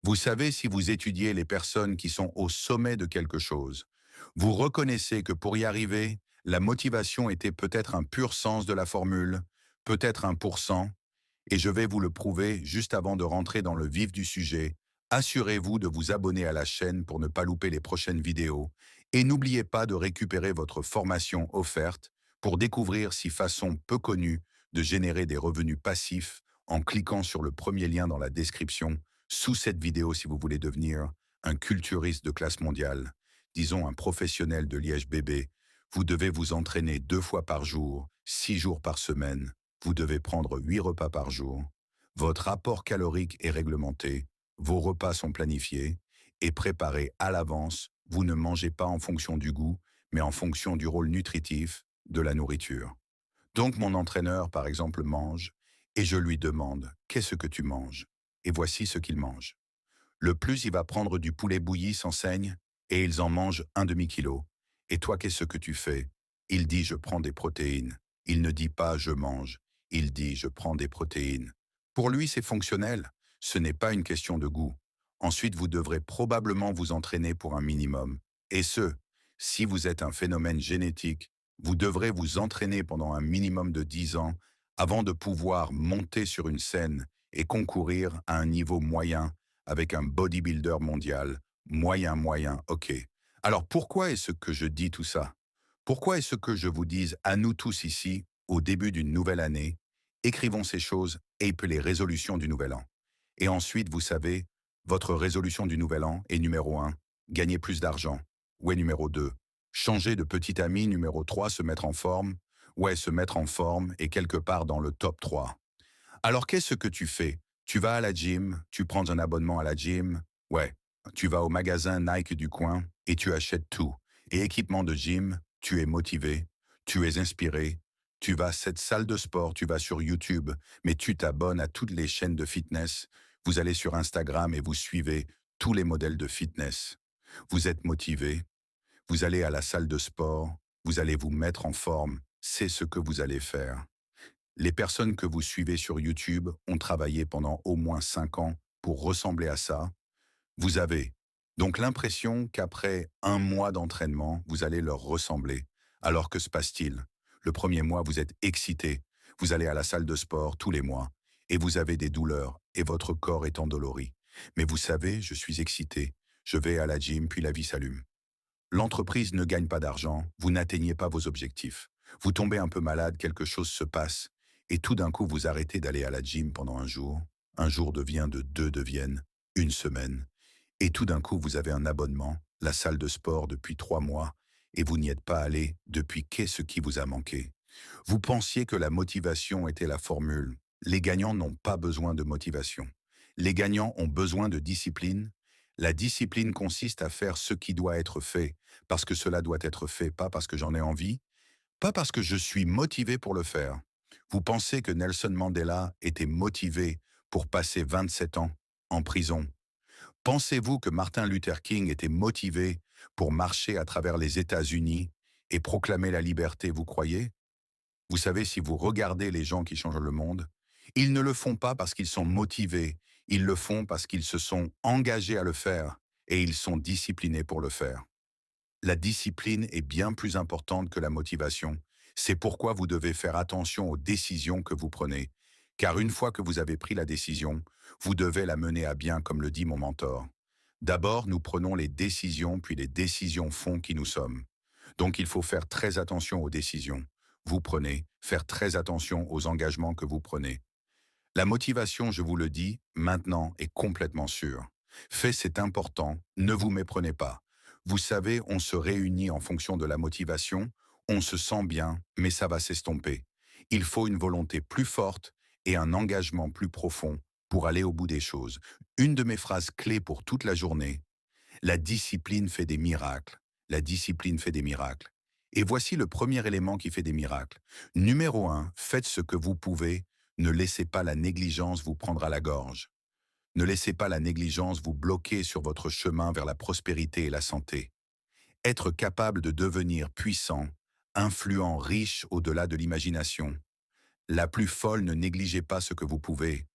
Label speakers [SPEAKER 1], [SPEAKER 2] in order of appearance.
[SPEAKER 1] Vous savez, si vous étudiez les personnes qui sont au sommet de quelque chose, vous reconnaissez que pour y arriver, la motivation était peut-être un pur sens de la formule, peut-être 1%, et je vais vous le prouver juste avant de rentrer dans le vif du sujet. Assurez-vous de vous abonner à la chaîne pour ne pas louper les prochaines vidéos, et n'oubliez pas de récupérer votre formation offerte pour découvrir 6 façons peu connues de générer des revenus passifs en cliquant sur le premier lien dans la description sous cette vidéo si vous voulez devenir un culturiste de classe mondiale, disons un professionnel de l'IHBB. Vous devez vous entraîner 2 fois par jour, 6 jours par semaine. Vous devez prendre 8 repas par jour. Votre apport calorique est réglementé. Vos repas sont planifiés et préparés à l'avance. Vous ne mangez pas en fonction du goût, mais en fonction du rôle nutritif de la nourriture. Donc mon entraîneur, par exemple, mange et je lui demande «Qu'est-ce que tu manges?» Et voici ce qu'il mange. Le plus, il va prendre du poulet bouilli sans saigne et ils en mangent un demi-kilo. Et toi, qu'est-ce que tu fais? Il dit je prends des protéines. Il ne dit pas je mange. Il dit je prends des protéines. Pour lui, c'est fonctionnel. Ce n'est pas une question de goût. Ensuite, vous devrez probablement vous entraîner pour un minimum. Et si vous êtes un phénomène génétique, vous devrez vous entraîner pendant un minimum de 10 ans avant de pouvoir monter sur une scène et concourir à un niveau moyen avec un bodybuilder mondial, moyen, ok. Alors pourquoi est-ce que je dis tout ça? Pourquoi est-ce que je vous dis à nous tous ici, au début d'une nouvelle année, écrivons ces choses et les résolutions du nouvel an. Et ensuite, vous savez, votre résolution du nouvel an est numéro 1, gagner plus d'argent. Ouais, numéro 2, changer de petit ami. Numéro 3, se mettre en forme. Ouais, se mettre en forme est quelque part dans le top 3. Alors qu'est-ce que tu fais? Tu vas à la gym, tu prends un abonnement à la gym, ouais, tu vas au magasin Nike du coin et tu achètes tout. Et équipement de gym, tu es motivé, tu es inspiré, tu vas à cette salle de sport, tu vas sur YouTube, mais tu t'abonnes à toutes les chaînes de fitness, vous allez sur Instagram et vous suivez tous les modèles de fitness. Vous êtes motivé, vous allez à la salle de sport, vous allez vous mettre en forme, c'est ce que vous allez faire. Les personnes que vous suivez sur YouTube ont travaillé pendant au moins 5 ans pour ressembler à ça. Vous avez donc l'impression qu'après un mois d'entraînement, vous allez leur ressembler. Alors que se passe-t-il? Le premier mois, vous êtes excité. Vous allez à la salle de sport tous les mois et vous avez des douleurs et votre corps est endolori. Mais vous savez, je suis excité. Je vais à la gym, puis la vie s'allume. L'entreprise ne gagne pas d'argent, vous n'atteignez pas vos objectifs. Vous tombez un peu malade, quelque chose se passe, et tout d'un coup vous arrêtez d'aller à la gym pendant un jour devient de 2 deviennent une semaine, et tout d'un coup vous avez un abonnement, la salle de sport depuis 3 mois, et vous n'y êtes pas allé depuis qu'est-ce qui vous a manqué. Vous pensiez que la motivation était la formule. Les gagnants n'ont pas besoin de motivation. Les gagnants ont besoin de discipline. La discipline consiste à faire ce qui doit être fait, parce que cela doit être fait, pas parce que j'en ai envie, pas parce que je suis motivé pour le faire. Vous pensez que Nelson Mandela était motivé pour passer 27 ans en prison? Pensez-vous que Martin Luther King était motivé pour marcher à travers les États-Unis et proclamer la liberté, vous croyez? Vous savez, si vous regardez les gens qui changent le monde, ils ne le font pas parce qu'ils sont motivés, ils le font parce qu'ils se sont engagés à le faire et ils sont disciplinés pour le faire. La discipline est bien plus importante que la motivation. C'est pourquoi vous devez faire attention aux décisions que vous prenez. Car une fois que vous avez pris la décision, vous devez la mener à bien, comme le dit mon mentor. D'abord, nous prenons les décisions, puis les décisions font qui nous sommes. Donc il faut faire très attention aux décisions. Vous prenez, faire très attention aux engagements que vous prenez. La motivation, je vous le dis, maintenant est complètement sûre. Fait, c'est important, ne vous méprenez pas. Vous savez, on se réunit en fonction de la motivation, on se sent bien, mais ça va s'estomper. Il faut une volonté plus forte et un engagement plus profond pour aller au bout des choses. Une de mes phrases clés pour toute la journée, la discipline fait des miracles. La discipline fait des miracles. Et voici le premier élément qui fait des miracles. Numéro 1, faites ce que vous pouvez. Ne laissez pas la négligence vous prendre à la gorge. Ne laissez pas la négligence vous bloquer sur votre chemin vers la prospérité et la santé. Être capable de devenir puissant, influent, riche au-delà de l'imagination. La plus folle, ne négligez pas ce que vous pouvez.